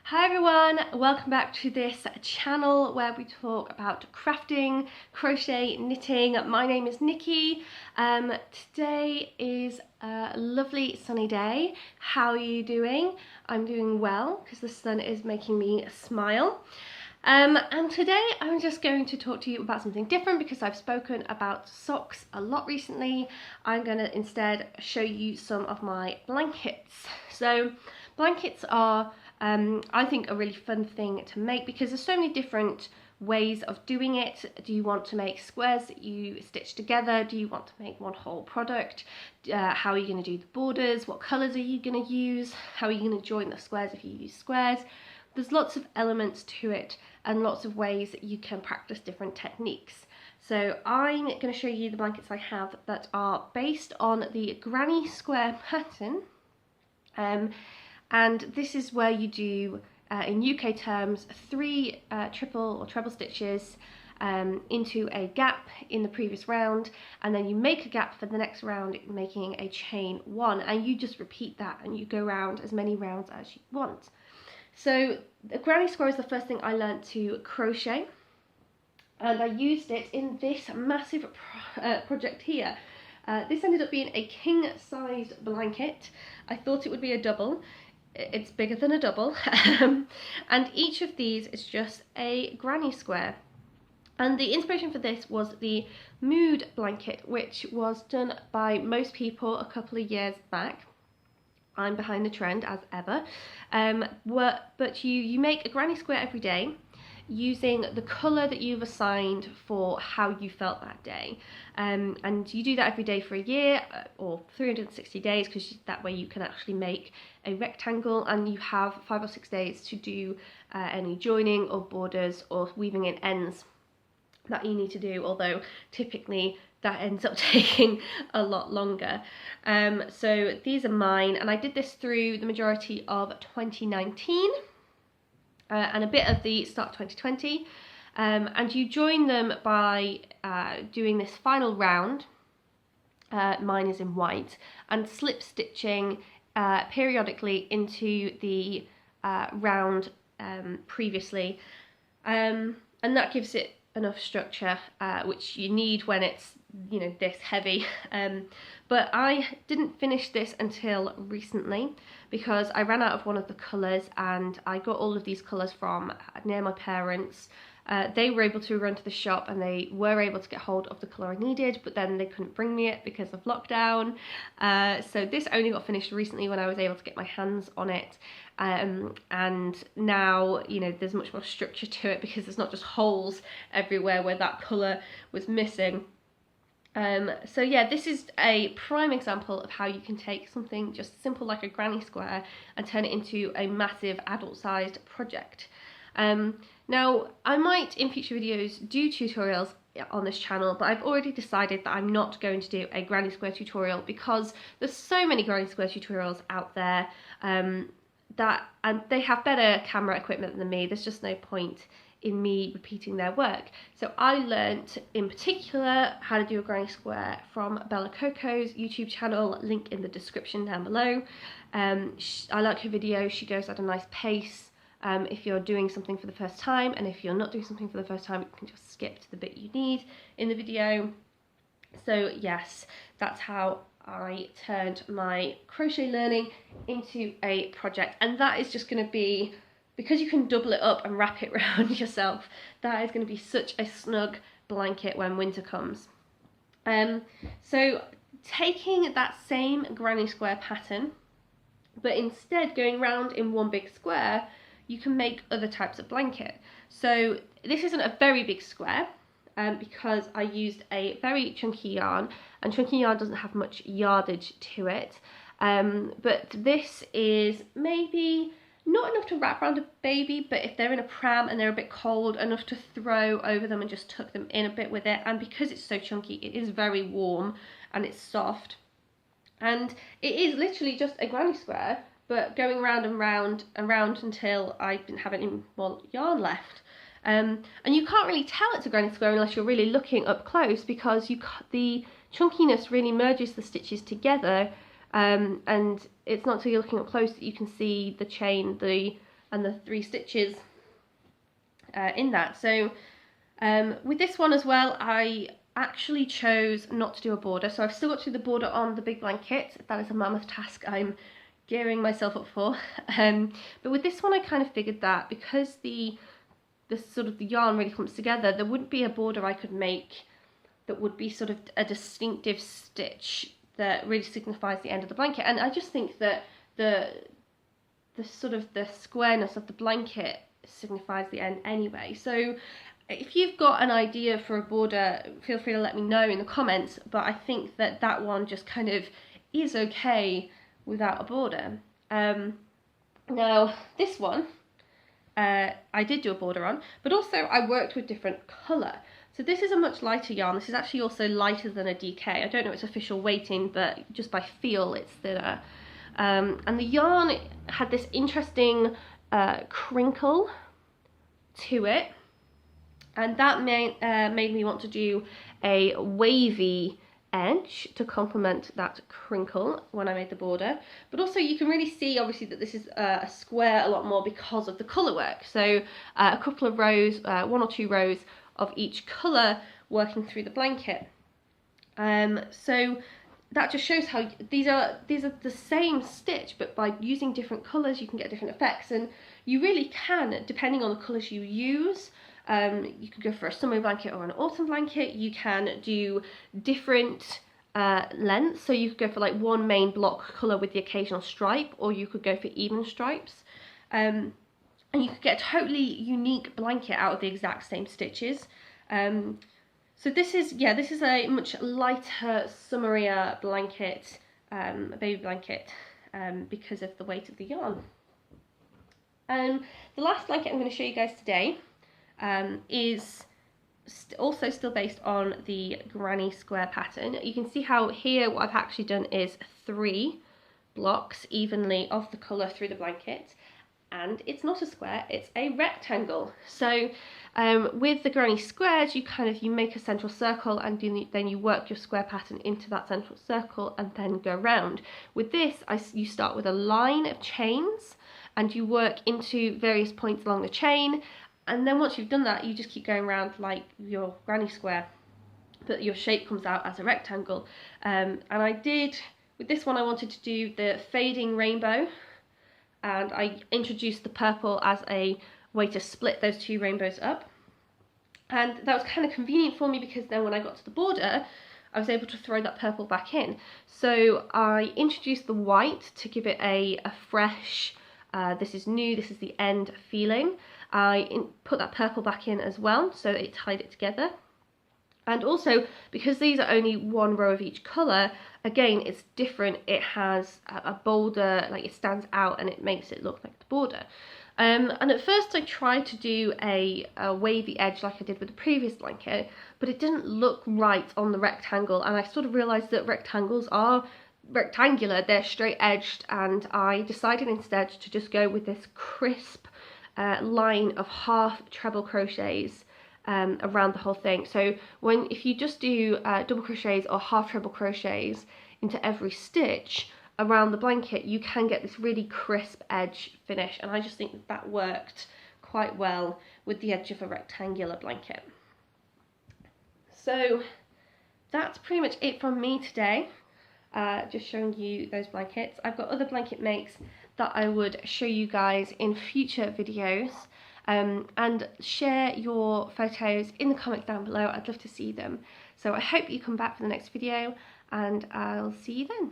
Hi everyone, welcome back to this channel where we talk about crafting, crochet, knitting. My name is Nikki. Today is a lovely sunny day. How are you doing? I'm doing well because the sun is making me smile. And today I'm just going to talk to you about something different because I've spoken about socks a lot recently. I'm going to instead show you some of my blankets. So blankets are I think a really fun thing to make because there's so many different ways of doing it. Do you want to make squares that you stitch together? Do you want to make one whole product? How are you going to do the borders? What colours are you going to use? How are you going to join the squares if you use squares? There's lots of elements to it and lots of ways that you can practice different techniques. So I'm going to show you the blankets I have that are based on the granny square pattern. And this is where you do, in UK terms, 3 triple or treble stitches into a gap in the previous round, and then you make a gap for the next round making a chain 1, and you just repeat that and you go round as many rounds as you want. So the granny square is the first thing I learned to crochet, and I used it in this massive project here. This ended up being a king-sized blanket. I thought it would be a double. It's bigger than a double. And each of these is just a granny square. And the inspiration for this was the mood blanket, which was done by most people a couple of years back. I'm behind the trend as ever. But you make a granny square every day using the colour that you've assigned for how you felt that day. And you do that every day for a year or 360 days, because that way you can actually make a rectangle, and you have 5 or 6 days to do any joining or borders or weaving in ends that you need to do, although typically that ends up taking a lot longer. So these are mine, and I did this through the majority of 2019 and a bit of the start of 2020. And you join them by doing this final round, mine is in white, and slip stitching periodically into the round previously. And that gives it enough structure, which you need when it's, you know, this heavy. But I didn't finish this until recently because I ran out of one of the colours, and I got all of these colours from near my parents. They were able to run to the shop and they were able to get hold of the colour I needed, but then they couldn't bring me it because of lockdown. So this only got finished recently when I was able to get my hands on it. And now, you know, there's much more structure to it because there's not just holes everywhere where that colour was missing. So yeah, this is a prime example of how you can take something just simple like a granny square and turn it into a massive adult-sized project. Now, I might in future videos do tutorials on this channel, but I've already decided that I'm not going to do a granny square tutorial because there's so many granny square tutorials out there, and they have better camera equipment than me. There's just no point in me repeating their work. So I learnt in particular how to do a granny square from Bella Coco's YouTube channel, link in the description down below. I like her video, she goes at a nice pace. If you're doing something for the first time, and if you're not doing something for the first time, you can just skip to the bit you need in the video. So yes, that's how I turned my crochet learning into a project, and that is just going to be, because you can double it up and wrap it around yourself, that is going to be such a snug blanket when winter comes. So taking that same granny square pattern, but instead going round in one big square, you can make other types of blanket. So this isn't a very big square because I used a very chunky yarn, and chunky yarn doesn't have much yardage to it. But this is maybe not enough to wrap around a baby, but if they're in a pram and they're a bit cold, enough to throw over them and just tuck them in a bit with it. And because it's so chunky, it is very warm and it's soft. And it is literally just a granny square, but going round and round and round until I didn't have any more yarn left. And you can't really tell it's a granny square unless you're really looking up close, because the chunkiness really merges the stitches together, and it's not until you're looking up close that you can see the chain, the and the 3 stitches in that. So with this one as well, I actually chose not to do a border, so I've still got to do the border on the big blanket. That is a mammoth task I'm gearing myself up for. But with this one, I kind of figured that because the sort of the yarn really comes together, there wouldn't be a border I could make that would be sort of a distinctive stitch that really signifies the end of the blanket. And I just think that the sort of the squareness of the blanket signifies the end anyway. So if you've got an idea for a border, feel free to let me know in the comments, but I think that that one just kind of is okay without a border. Now this one I did do a border on, but also I worked with different colour. So this is a much lighter yarn. This is actually also lighter than a DK. I don't know its official weighting, but just by feel it's thinner. And the yarn had this interesting crinkle to it, and that made me want to do a wavy edge to complement that crinkle when I made the border. But also you can really see obviously that this is a square a lot more because of the colour work. So a couple of rows, 1 or 2 rows of each colour working through the blanket. So that just shows how these are the same stitch, but by using different colours you can get different effects, and you really can, depending on the colours you use. You could go for a summer blanket or an autumn blanket. You can do different lengths, so you could go for like one main block colour with the occasional stripe, or you could go for even stripes. And you could get a totally unique blanket out of the exact same stitches. So this is a much lighter, summerier blanket, a baby blanket, because of the weight of the yarn. The last blanket I'm going to show you guys today is also still based on the granny square pattern. You can see how here what I've actually done is 3 blocks evenly of the colour through the blanket, and it's not a square, it's a rectangle. So with the granny squares, you make a central circle, and then you work your square pattern into that central circle and then go round. With this, you start with a line of chains and you work into various points along the chain, and then once you've done that, you just keep going around like your granny square, but your shape comes out as a rectangle. And with this one I wanted to do the fading rainbow, and I introduced the purple as a way to split those 2 rainbows up. And that was kind of convenient for me because then when I got to the border, I was able to throw that purple back in. So I introduced the white to give it a fresh, this is new, this is the end feeling. I put that purple back in as well, so it tied it together. And also, because these are only 1 row of each colour, again, it's different. It has a bolder, like it stands out and it makes it look like the border. And at first I tried to do a wavy edge like I did with the previous blanket, but it didn't look right on the rectangle, and I sort of realised that rectangles are rectangular, they're straight edged, and I decided instead to just go with this crisp line of half treble crochets around the whole thing. So if you just do double crochets or half treble crochets into every stitch around the blanket, you can get this really crisp edge finish, and I just think that worked quite well with the edge of a rectangular blanket. So that's pretty much it from me today, just showing you those blankets. I've got other blanket makes that I would show you guys in future videos, and share your photos in the comments down below. I'd love to see them. So I hope you come back for the next video, and I'll see you then.